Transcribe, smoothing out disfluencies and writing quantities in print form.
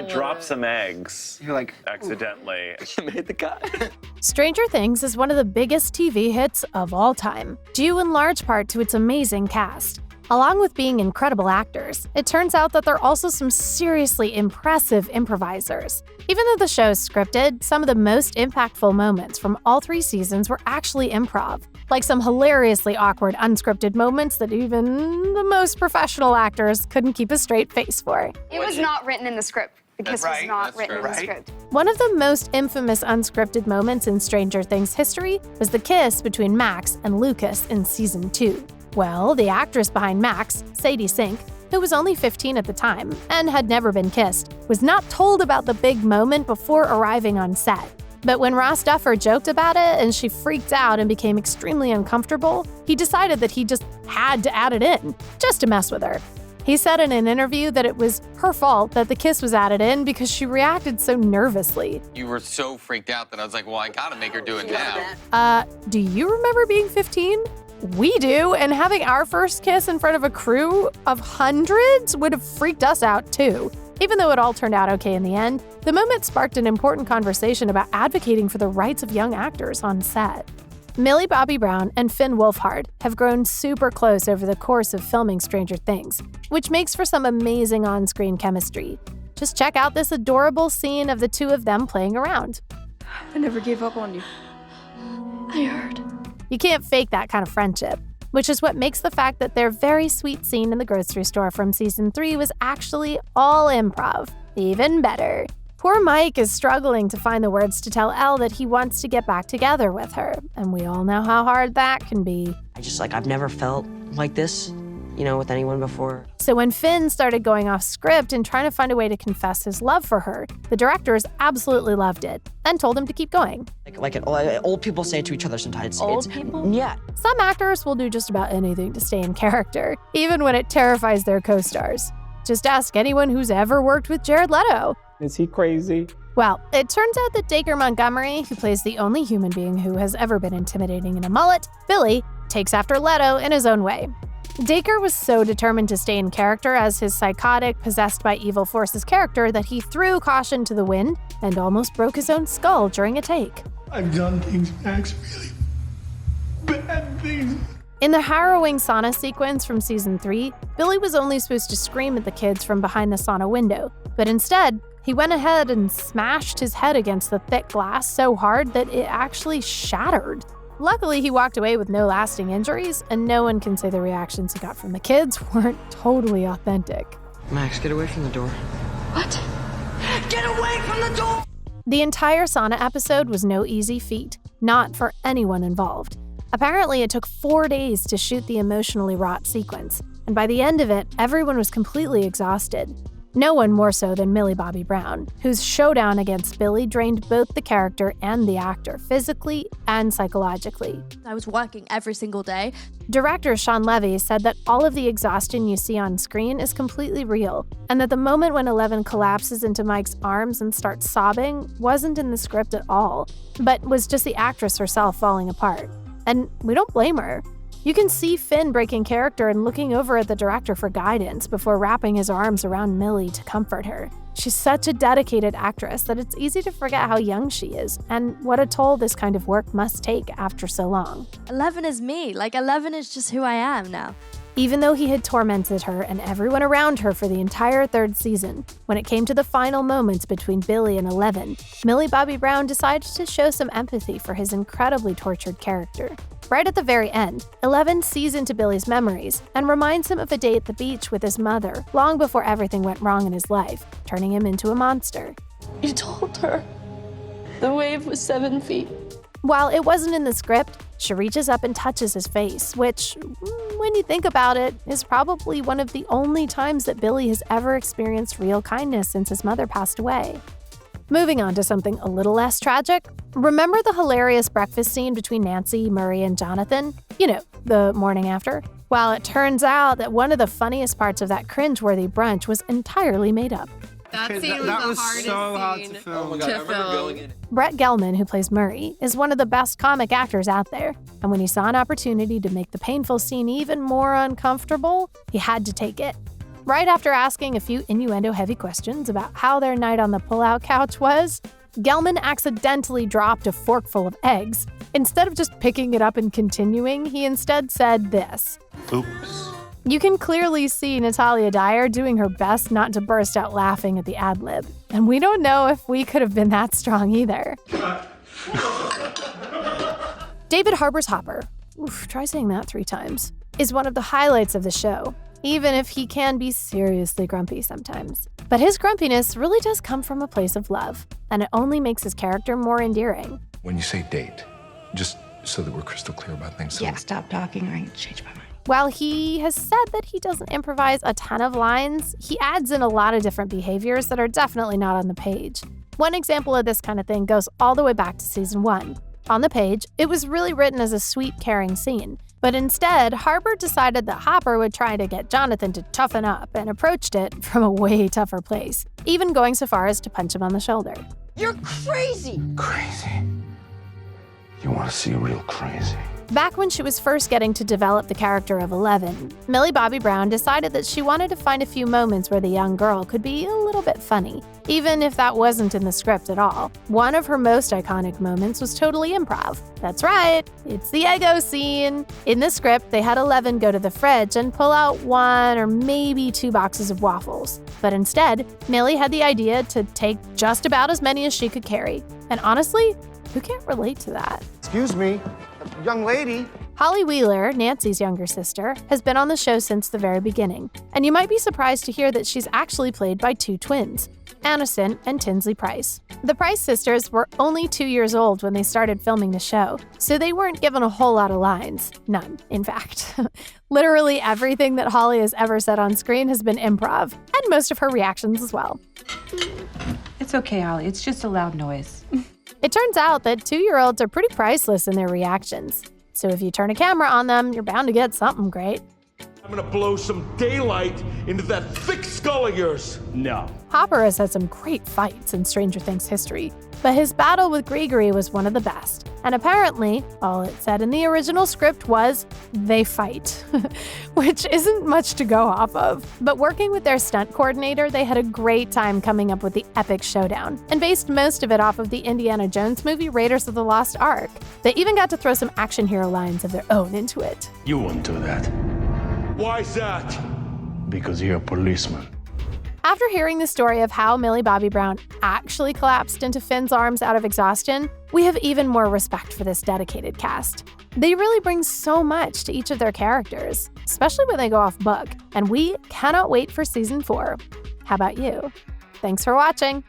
drop some eggs. You're like, accidentally. You made the cut. Stranger Things is one of the biggest TV hits of all time, due in large part to its amazing cast. Along with being incredible actors, it turns out that they're also some seriously impressive improvisers. Even though the show is scripted, some of the most impactful moments from all 3 seasons were actually improv, like some hilariously awkward unscripted moments that even the most professional actors couldn't keep a straight face for. It was not written in the script. The kiss was not written in the script. One of the most infamous unscripted moments in Stranger Things history was the kiss between Max and Lucas in season 2. Well, the actress behind Max, Sadie Sink, who was only 15 at the time and had never been kissed, was not told about the big moment before arriving on set. But when Ross Duffer joked about it and she freaked out and became extremely uncomfortable, he decided that he just had to add it in, just to mess with her. He said in an interview that it was her fault that the kiss was added in because she reacted so nervously. You were so freaked out that I was like, well, I gotta make her do it now. Do you remember being 15? We do, and having our first kiss in front of a crew of hundreds would have freaked us out too. Even though it all turned out okay in the end, the moment sparked an important conversation about advocating for the rights of young actors on set. Millie Bobby Brown and Finn Wolfhard have grown super close over the course of filming Stranger Things, which makes for some amazing on-screen chemistry. Just check out this adorable scene of the two of them playing around. I never gave up on you. I heard. You can't fake that kind of friendship, which is what makes the fact that their very sweet scene in the grocery store from season 3 was actually all improv even better. Poor Mike is struggling to find the words to tell Elle that he wants to get back together with her, and we all know how hard that can be. I've never felt like this, with anyone before. So when Finn started going off script and trying to find a way to confess his love for her, the directors absolutely loved it and told him to keep going. Old people say it to each other sometimes. Old people? Yeah. Some actors will do just about anything to stay in character, even when it terrifies their co-stars. Just ask anyone who's ever worked with Jared Leto. Is he crazy? Well, it turns out that Dacre Montgomery, who plays the only human being who has ever been intimidating in a mullet, Billy, takes after Leto in his own way. Dacre was so determined to stay in character as his psychotic, possessed by evil forces character that he threw caution to the wind and almost broke his own skull during a take. I've done things, Max, really bad things. In the harrowing sauna sequence from season 3, Billy was only supposed to scream at the kids from behind the sauna window, but instead, he went ahead and smashed his head against the thick glass so hard that it actually shattered. Luckily, he walked away with no lasting injuries, and no one can say the reactions he got from the kids weren't totally authentic. Max, get away from the door. What? Get away from the door! The entire sauna episode was no easy feat, not for anyone involved. Apparently, it took 4 days to shoot the emotionally wrought sequence, and by the end of it, everyone was completely exhausted. No one more so than Millie Bobby Brown, whose showdown against Billy drained both the character and the actor physically and psychologically. I was working every single day. Director Sean Levy said that all of the exhaustion you see on screen is completely real, and that the moment when Eleven collapses into Mike's arms and starts sobbing wasn't in the script at all, but was just the actress herself falling apart. And we don't blame her. You can see Finn breaking character and looking over at the director for guidance before wrapping his arms around Millie to comfort her. She's such a dedicated actress that it's easy to forget how young she is and what a toll this kind of work must take after so long. 11 is me. 11 is just who I am now. Even though he had tormented her and everyone around her for the entire 3rd season, when it came to the final moments between Billy and Eleven, Millie Bobby Brown decided to show some empathy for his incredibly tortured character. Right at the very end, Eleven sees into Billy's memories and reminds him of a day at the beach with his mother long before everything went wrong in his life, turning him into a monster. You told her the wave was 7 feet. While it wasn't in the script, she reaches up and touches his face, which, when you think about it, is probably one of the only times that Billy has ever experienced real kindness since his mother passed away. Moving on to something a little less tragic, remember the hilarious breakfast scene between Nancy, Murray, and Jonathan? The morning after? Well, it turns out that one of the funniest parts of that cringeworthy brunch was entirely made up. That scene was the hardest so hard scene to film. Oh my God, I remember going in. Brett Gelman, who plays Murray, is one of the best comic actors out there, and when he saw an opportunity to make the painful scene even more uncomfortable, he had to take it. Right after asking a few innuendo-heavy questions about how their night on the pull-out couch was, Gelman accidentally dropped a forkful of eggs. Instead of just picking it up and continuing, he instead said this. Oops. You can clearly see Natalia Dyer doing her best not to burst out laughing at the ad-lib. And we don't know if we could have been that strong either. David Harbour's Hopper, try saying that 3 times, is one of the highlights of the show, even if he can be seriously grumpy sometimes. But his grumpiness really does come from a place of love, and it only makes his character more endearing. When you say date, just so that we're crystal clear about things. Yeah, stop talking or I change my mind. While he has said that he doesn't improvise a ton of lines, he adds in a lot of different behaviors that are definitely not on the page. One example of this kind of thing goes all the way back to season 1. On the page, it was really written as a sweet, caring scene. But instead, Harbour decided that Hopper would try to get Jonathan to toughen up and approached it from a way tougher place, even going so far as to punch him on the shoulder. You're crazy! Crazy. You want to see real crazy? Back when she was first getting to develop the character of 11, Millie Bobby Brown decided that she wanted to find a few moments where the young girl could be a little bit funny, even if that wasn't in the script at all. One of her most iconic moments was totally improv. That's right, it's the Eggo scene. In the script, they had 11 go to the fridge and pull out 1 or maybe 2 boxes of waffles. But instead, Millie had the idea to take just about as many as she could carry. And honestly, who can't relate to that? Excuse me, young lady. Holly Wheeler, Nancy's younger sister, has been on the show since the very beginning, and you might be surprised to hear that she's actually played by 2 twins, Aniston and Tinsley Price. The Price sisters were only 2 years old when they started filming the show, so they weren't given a whole lot of lines. None, in fact. Literally everything that Holly has ever said on screen has been improv, and most of her reactions as well. It's okay, Holly. It's just a loud noise. It turns out that 2-year-olds are pretty priceless in their reactions. So if you turn a camera on them, you're bound to get something great. I'm gonna blow some daylight into that thick skull of yours. No. Hopper has had some great fights in Stranger Things history, but his battle with Gregory was one of the best. And apparently, all it said in the original script was, they fight, which isn't much to go off of. But working with their stunt coordinator, they had a great time coming up with the epic showdown, and based most of it off of the Indiana Jones movie Raiders of the Lost Ark. They even got to throw some action hero lines of their own into it. You won't do that. Why's that? Because you're a policeman. After hearing the story of how Millie Bobby Brown actually collapsed into Finn's arms out of exhaustion, we have even more respect for this dedicated cast. They really bring so much to each of their characters, especially when they go off book, and we cannot wait for season 4. How about you? Thanks for watching.